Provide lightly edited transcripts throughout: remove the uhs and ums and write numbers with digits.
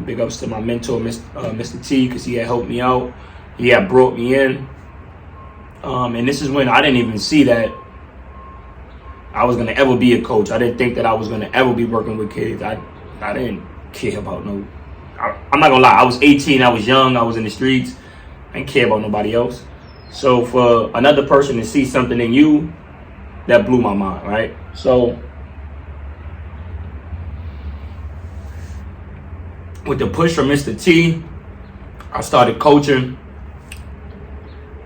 Big ups to my mentor, Mr. T, because he had helped me out. He had brought me in. And this is when I didn't even see that I was going to ever be a coach. I didn't think that I was going to ever be working with kids. I didn't care about I'm not going to lie. I was 18. I was young. I was in the streets. I didn't care about nobody else. So for another person to see something in you, that blew my mind, right? So with the push from Mr. T, I started coaching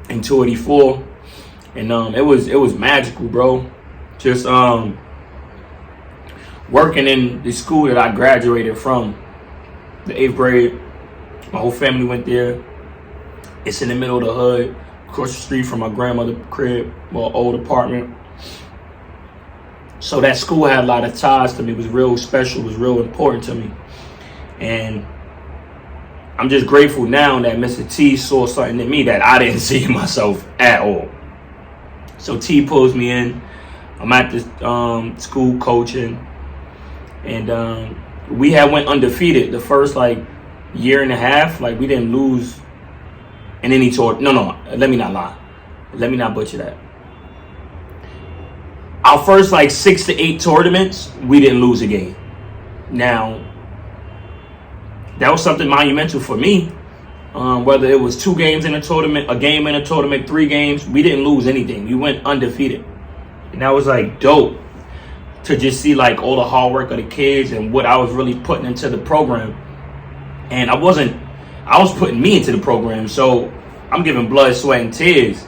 in 284, and it was magical, bro. Just working in the school that I graduated from, the 8th grade. My whole family went there. It's in the middle of the hood, across the street from my grandmother's crib, well, old apartment. So that school had a lot of ties to me. It was real special. It was real important to me. And I'm just grateful now that Mr. T saw something in me that I didn't see in myself at all. So T pulls me in. I'm at this school coaching. And we had went undefeated the first year and a half. We didn't lose in any tournament. No, let me not lie. Let me not butcher that. Our first 6 to 8 tournaments, we didn't lose a game. Now, that was something monumental for me. Whether it was 2 games in a tournament, a game in a tournament, 3 games, we didn't lose anything. We went undefeated. And that was dope to just see all the hard work of the kids and what I was really putting into the program. And I was putting me into the program. So I'm giving blood, sweat, and tears.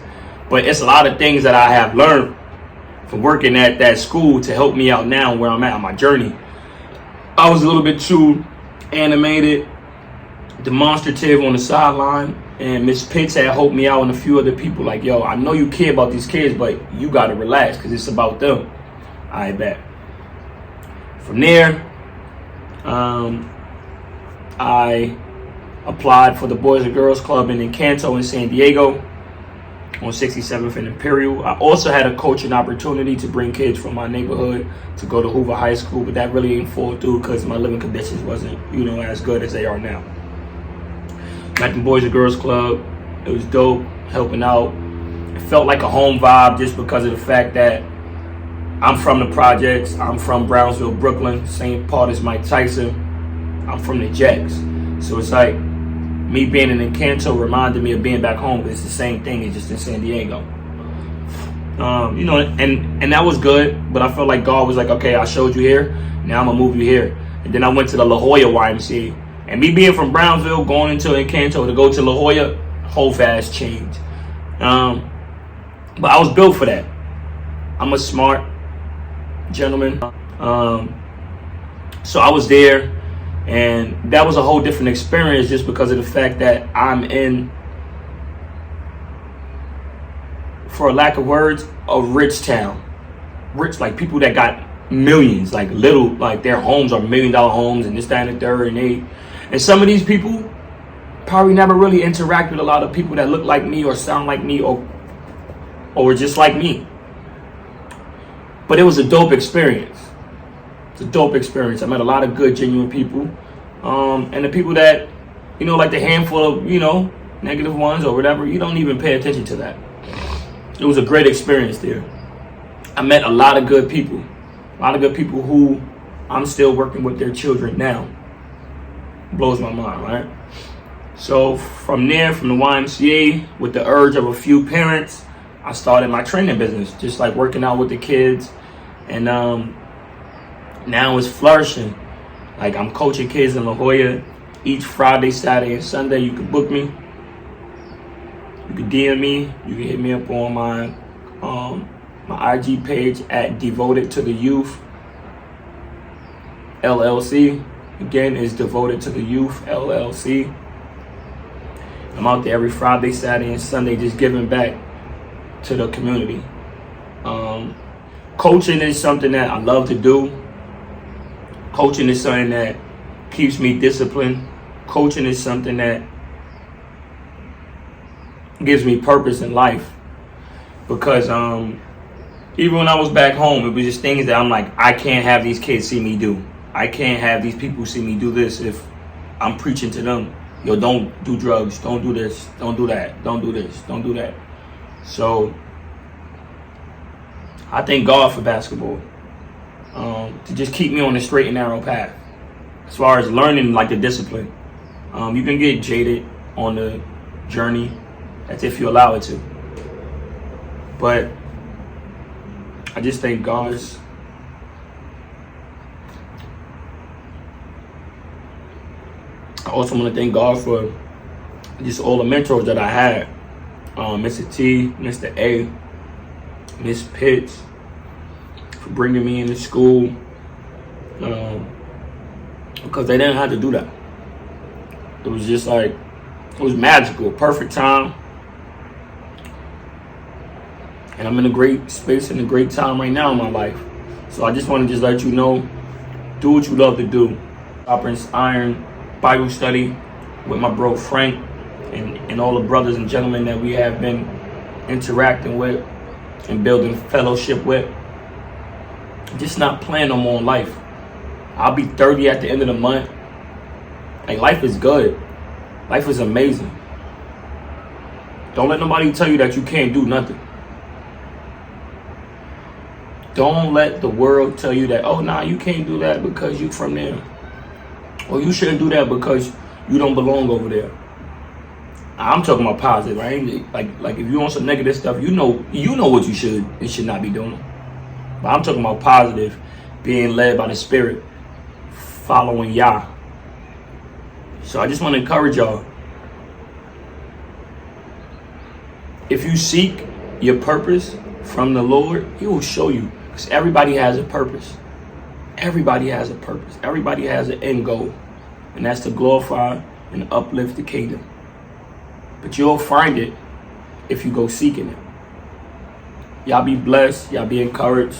But it's a lot of things that I have learned from working at that school to help me out now where I'm at on my journey. I was a little bit too animated, demonstrative on the sideline, and Miss Pitts had helped me out and a few other people yo, I know you care about these kids, but you got to relax because it's about them. I bet. From there, I applied for the Boys and Girls Club in Encanto in San Diego on 67th and Imperial. I also had a coaching opportunity to bring kids from my neighborhood to go to Hoover High School, but that really didn't fall through because my living conditions wasn't, as good as they are now. At the Boys and Girls Club, it was dope, helping out. It felt like a home vibe just because of the fact that I'm from the projects. I'm from Brownsville, Brooklyn, same part as Mike Tyson. I'm from the Jets. So it's me being in Encanto reminded me of being back home, but it's the same thing, it's just in San Diego. And that was good, but I felt like God was okay, I showed you here, now I'm gonna move you here. And then I went to the La Jolla YMCA. And me being from Brownsville, going into Encanto to go to La Jolla, whole fast change. But I was built for that. I'm a smart gentleman. So I was there. And that was a whole different experience just because of the fact that I'm in, for lack of words, a rich town. Rich, people that got millions, their homes are $1 million homes and this, that, and the third, and some of these people probably never really interact with a lot of people that look like me or sound like me or just like me. But it was a dope experience. It's a dope experience. I met a lot of good, genuine people. And the people that, the handful of, negative ones or whatever, you don't even pay attention to that. It was a great experience there. I met a lot of good people. A lot of good people who I'm still working with their children now. Blows my mind, right? So from there, from the YMCA, with the urge of a few parents, I started my training business, just working out with the kids. And now it's flourishing. I'm coaching kids in La Jolla each Friday, Saturday, and Sunday. You can book me. You can DM me. You can hit me up on my IG page at Devoted to the Youth LLC. Again, it's Devoted to the Youth LLC. I'm out there every Friday, Saturday, and Sunday just giving back to the community. Coaching is something that I love to do. Coaching is something that keeps me disciplined. Coaching is something that gives me purpose in life. Because even when I was back home, it was just things that I'm I can't have these kids see me do. I can't have these people see me do this if I'm preaching to them. Yo, don't do drugs. Don't do this. Don't do that. Don't do this. Don't do that. So I thank God for basketball to just keep me on the straight and narrow path. As far as learning like the discipline, you can get jaded on the journey. That's if you allow it to. But I just thank God's. I also want to thank God for just all the mentors that I had. Mr. T, Mr. A, Miss Pitts, for bringing me into school. Because they didn't have to do that. It was just like, it was magical, perfect time. And I'm in a great space and a great time right now in my life. So I just want to just let you know, do what you love to do. Opera's Iron Bible study with my bro Frank and all the brothers and gentlemen that we have been interacting with and building fellowship with. Just not playing no more in life. I'll be 30 at the end of the month. Like, life is good. Life is amazing. Don't let nobody tell you that you can't do nothing. Don't let the world tell you that, oh, nah, you can't do that because you from there. Or you shouldn't do that because you don't belong over there. I'm talking about positive, right? Like if you want some negative stuff, you know what you should and should not be doing. But I'm talking about positive, being led by the Spirit, following Yah. So I just want to encourage y'all. If you seek your purpose from the Lord, He will show you. Because everybody has a purpose. Everybody has a purpose. Everybody has an end goal. And that's to glorify and uplift the kingdom. But you'll find it if you go seeking it. Y'all be blessed. Y'all be encouraged.